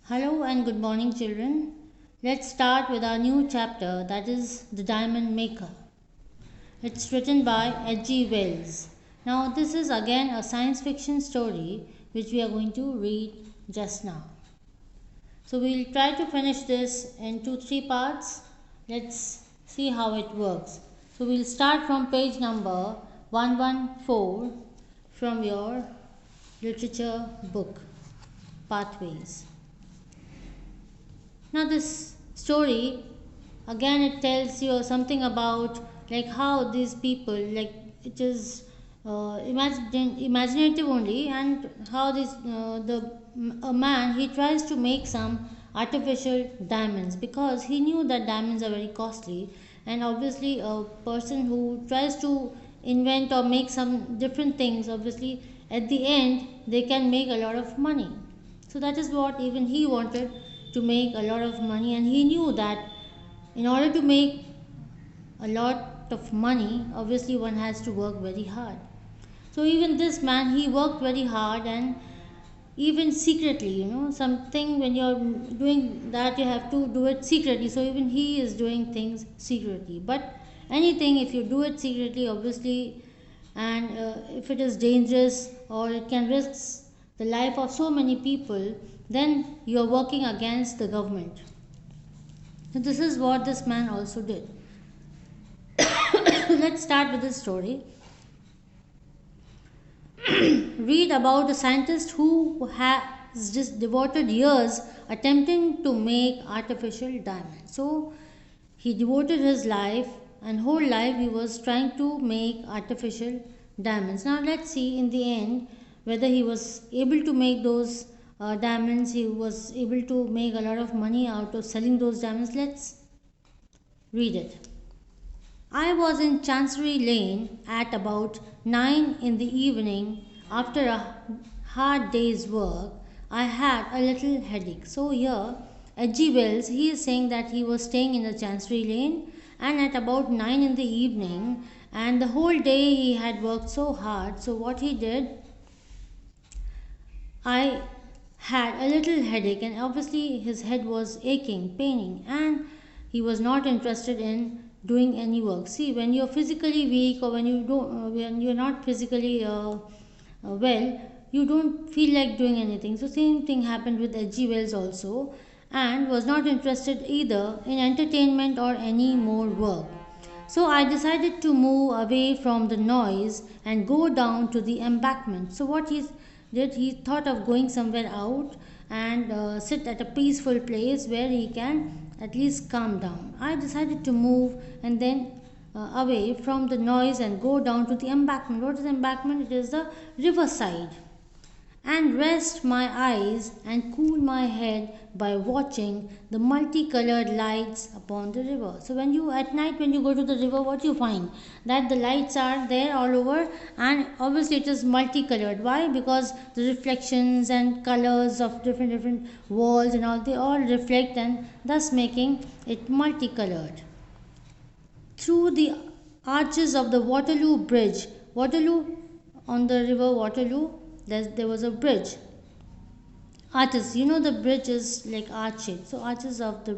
Hello and good morning, children. Let's start with our new chapter, that is The Diamond Maker. It's written by H.G. Wells. Now, this is again a science fiction story which we are going to read just now. So, we'll try to finish this in 2-3 parts. Let's see how it works. So, we'll start from page number 114 from your literature book, Pathways. Now, this story again it tells you something about like how these people like it is imaginative only, and how this the a man he tries to make some artificial diamonds because he knew that diamonds are very costly, and obviously a person who tries to invent or make some different things, obviously at the end they can make a lot of money. So that is what even he wanted, to make a lot of money, and he knew that in order to make a lot of money, obviously one has to work very hard. So even this man, he worked very hard, and even secretly, something when you're doing that, you have to do it secretly. So even he is doing things secretly. But anything, if you do it secretly, obviously, and if it is dangerous or it can risk the life of so many people, then you're working against the government. So this is what this man also did. Let's start with this story. Read about a scientist who has just devoted years attempting to make artificial diamonds. So he devoted his life, and whole life he was trying to make artificial diamonds. Now let's see in the end whether he was able to make those diamonds. He was able to make a lot of money out of selling those diamonds. Let's read it. I was in Chancery Lane at about 9 in the evening after a hard day's work. I had a little headache. So here, H.G. Wells, he is saying that he was staying in the Chancery Lane, and at about 9 in the evening, and the whole day he had worked so hard. So what he did, I had a little headache, and obviously his head was aching, paining, and he was not interested in doing any work. See, when you're physically weak, or when you're not physically well, you don't feel like doing anything. So same thing happened with H.G. Wells also, and was not interested either in entertainment or any more work. So I decided to move away from the noise and go down to the embankment. So what he did, he thought of going somewhere out and sit at a peaceful place where he can at least calm down. I decided to move and then away from the noise and go down to the embankment. What is embankment? It is the riverside, and rest my eyes and cool my head by watching the multicolored lights upon the river. So when you at night, when you go to the river, what you find, that the lights are there all over, and obviously it is multicolored. Why? Because the reflections and colors of different walls and all, they all reflect, and thus making it multicolored. Through the arches of the Waterloo Bridge, Waterloo, on the river Waterloo, there was a bridge. Arches, the bridge is like arch shaped. So arches of the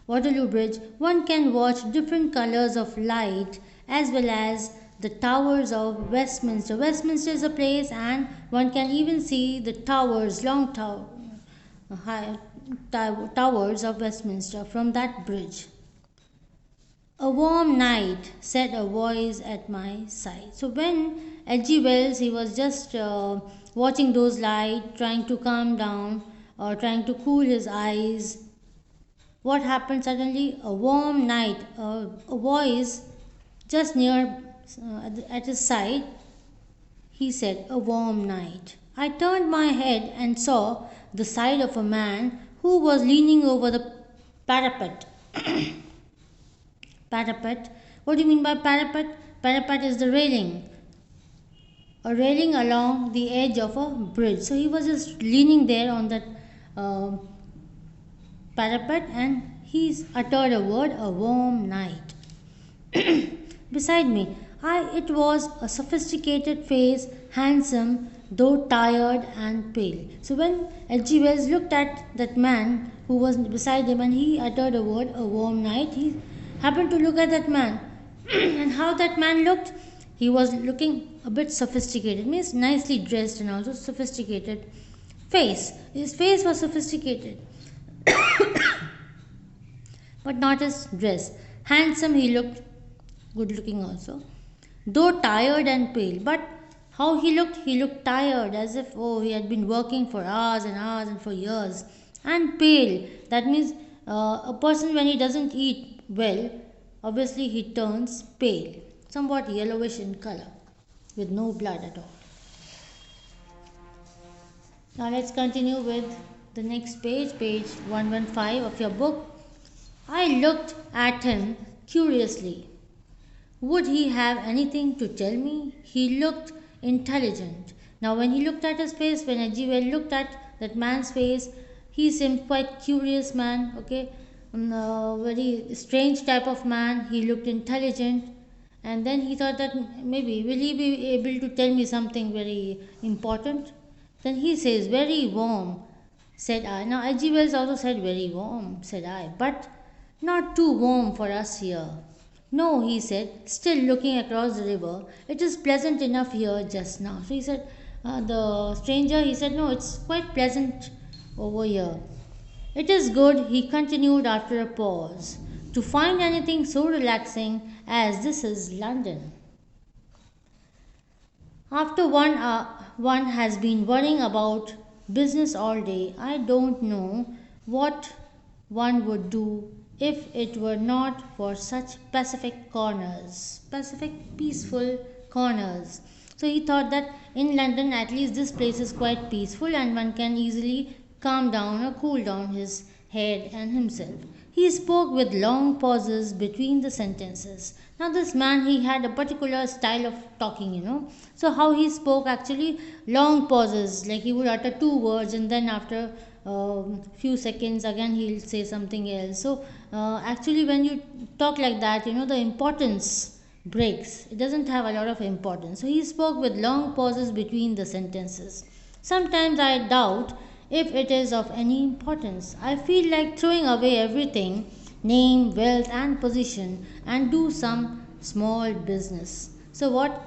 Waterloo Bridge, one can watch different colors of light as well as the towers of Westminster. Westminster is a place, and one can even see the towers, long high towers of Westminster from that bridge. A warm night, said a voice at my side. So when H.G. Wells, he was just watching those lights, trying to calm down or trying to cool his eyes, what happened suddenly? A warm night, a voice just near at his side. He said, "A warm night." I turned my head and saw the side of a man who was leaning over the parapet. Parapet. What do you mean by parapet? Parapet is the railing. A railing along the edge of a bridge. So he was just leaning there on that uh, parapet, and he uttered a word, "a warm night." Beside me, it was a sophisticated face, handsome, though tired and pale. So when H.G. Wells looked at that man who was beside him and he uttered a word, a warm night, he happened to look at that man. And how that man looked, he was looking a bit sophisticated, means nicely dressed and also sophisticated face. His face was sophisticated, but not his dress. Handsome, he looked good looking also, though tired and pale. But how he looked tired, as if he had been working for hours and hours and for years. And pale, that means a person when he doesn't eat well, obviously he turns pale, somewhat yellowish in color, with no blood at all. Now let's continue with the next page, page 115 of your book. I looked at him curiously. Would he have anything to tell me? He looked intelligent. Now, when he looked at his face, when Ajivell looked at that man's face, he seemed quite curious man, okay? Very strange type of man. He looked intelligent. And then he thought that maybe will he be able to tell me something very important? Then he says, very warm, said I. Now, I.G. Wells also said, very warm, said I, but not too warm for us here. No, he said, still looking across the river. It is pleasant enough here just now. So he said, the stranger, he said, no, it's quite pleasant over here. It is good, he continued after a pause, to find anything so relaxing as this is London. After one has been worrying about business all day, I don't know what one would do if it were not for such pacific, peaceful corners. So he thought that in London, at least this place is quite peaceful and one can easily calm down or cool down his head and himself. He spoke with long pauses between the sentences. Now, this man, he had a particular style of talking, So, how he spoke actually, long pauses, like he would utter two words and then after few seconds again he'll say something else. So, actually, when you talk like that, the importance breaks. It doesn't have a lot of importance. So, he spoke with long pauses between the sentences. Sometimes I doubt if it is of any importance. I feel like throwing away everything, name, wealth, and position, and do some small business. So, what?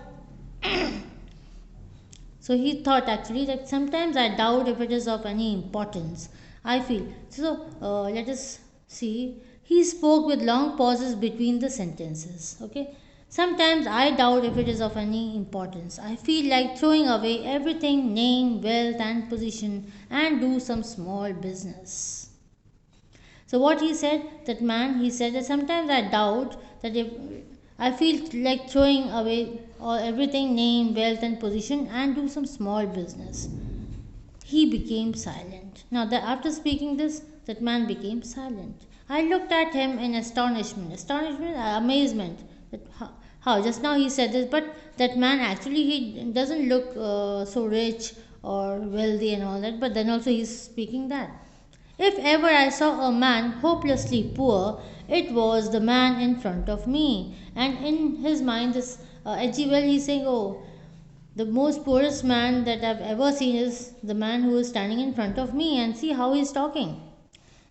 So, he thought actually that sometimes I doubt if it is of any importance. I feel. So, let us see. He spoke with long pauses between the sentences. Okay. Sometimes I doubt if it is of any importance. I feel like throwing away everything, name, wealth, and position, and do some small business. So, what he said, that man, he said that sometimes I doubt that if I feel like throwing away all everything, name, wealth, and position, and do some small business. He became silent. Now, after speaking this, that man became silent. I looked at him in astonishment, amazement. That how just now he said this, but that man actually he doesn't look so rich or wealthy and all that. But then also he's speaking that. If ever I saw a man hopelessly poor, it was the man in front of me. And in his mind, this H.G. he's saying, oh, the most poorest man that I've ever seen is the man who is standing in front of me, and see how he's talking.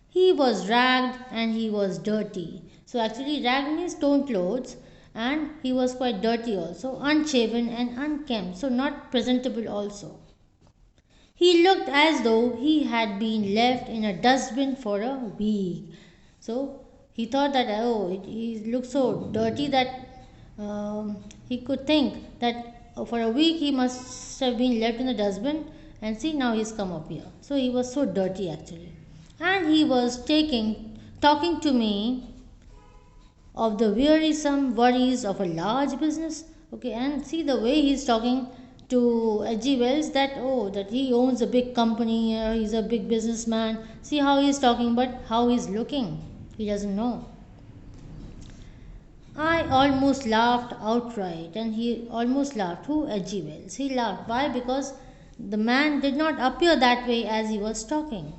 He was ragged and he was dirty. So actually ragged means torn clothes, and he was quite dirty also, unshaven and unkempt, so not presentable also. He looked as though he had been left in a dustbin for a week. So he thought that, he looked so dirty that he could think that for a week he must have been left in the dustbin, and see now he's come up here. So he was so dirty actually. And he was talking to me of the wearisome worries of a large business. Okay, and see the way he's talking to H.G. Wells, that he owns a big company, he's a big businessman. See how he's talking, but how he's looking, he doesn't know. I almost laughed outright, and he almost laughed. Who? H.G. Wells. He laughed. Why? Because the man did not appear that way as he was talking.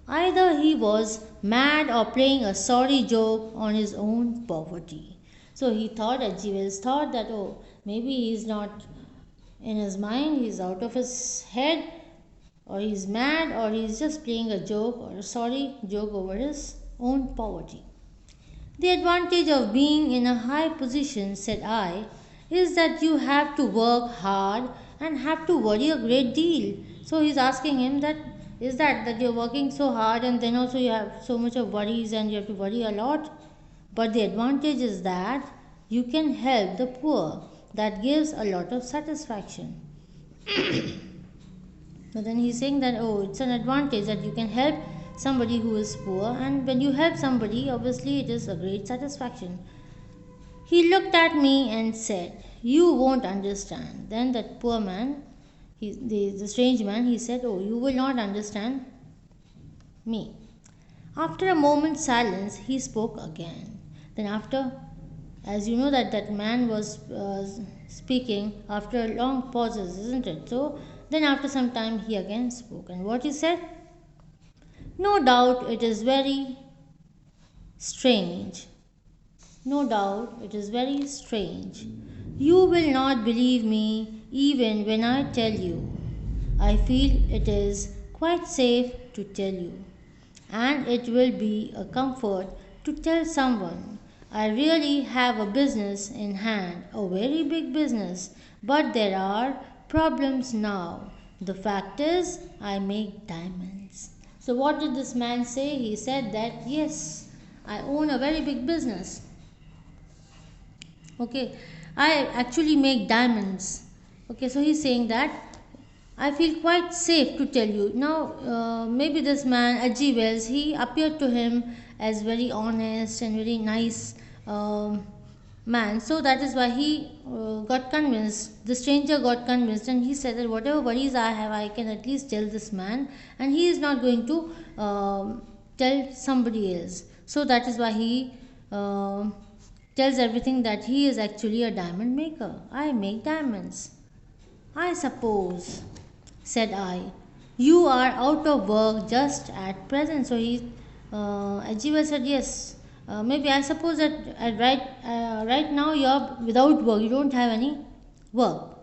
Either he was mad or playing a sorry joke on his own poverty. So he thought, H.G. Wells thought that, maybe he's not In his mind, he's out of his head, or he's mad, or he's just playing a joke or a sorry joke over his own poverty. The advantage of being in a high position, said I, is that you have to work hard and have to worry a great deal. So he's asking him that is that you're working so hard and then also you have so much of worries and you have to worry a lot. But the advantage is that you can help the poor. That gives a lot of satisfaction. But then he's saying that, oh, it's an advantage that you can help somebody who is poor, and when you help somebody, obviously it is a great satisfaction. He looked at me and said, "You won't understand." Then that poor man, the strange man, he said, "Oh, you will not understand me." After a moment's silence, he spoke again. Then, after, as you know, that man was speaking after long pauses, isn't it? So, then after some time, he again spoke. And what he said? No doubt it is very strange. No doubt it is very strange. You will not believe me even when I tell you. I feel it is quite safe to tell you, and it will be a comfort to tell someone. I really have a business in hand, a very big business, but there are problems now. The fact is, I make diamonds. So, what did this man say? He said that, yes, I own a very big business. Okay, I actually make diamonds. Okay, so he's saying that I feel quite safe to tell you. Now, maybe this man, H.G. Wells, he appeared to him as very honest and very nice man. So that is why he got convinced. The stranger got convinced, and he said that whatever worries I have, I can at least tell this man, and he is not going to tell somebody else. So that is why he tells everything that he is actually a diamond maker. I make diamonds. I suppose, said I, you are out of work just at present. So Ajiva said, yes. Maybe I suppose that right now you are without work. You don't have any work.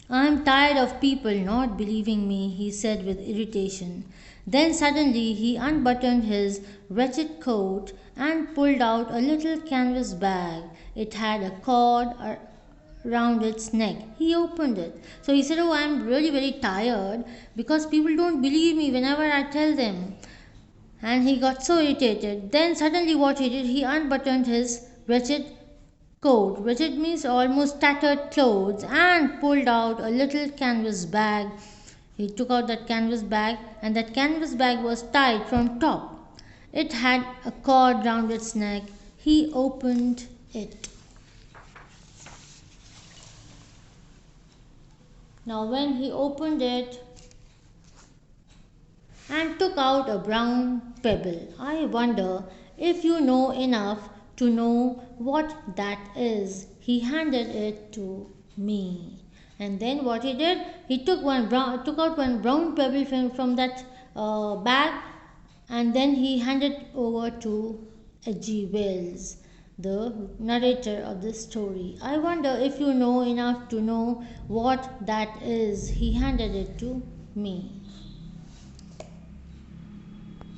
I am tired of people not believing me, he said with irritation. Then suddenly he unbuttoned his wretched coat and pulled out a little canvas bag. It had a cord round its neck. He opened it. So he said, oh, I am really very tired because people don't believe me whenever I tell them. And he got so irritated. Then suddenly what he did, he unbuttoned his wretched coat, wretched means almost tattered clothes, and pulled out a little canvas bag. He took out that canvas bag, and that canvas bag was tied from top. It had a cord round its neck. He opened it. Now, when he opened it and took out a brown pebble, I wonder if you know enough to know what that is. He handed it to me. And then what he did, he took out one brown pebble from that bag, and then he handed over to H.G. Wells, the narrator of this story. I wonder if you know enough to know what that is. He handed it to me.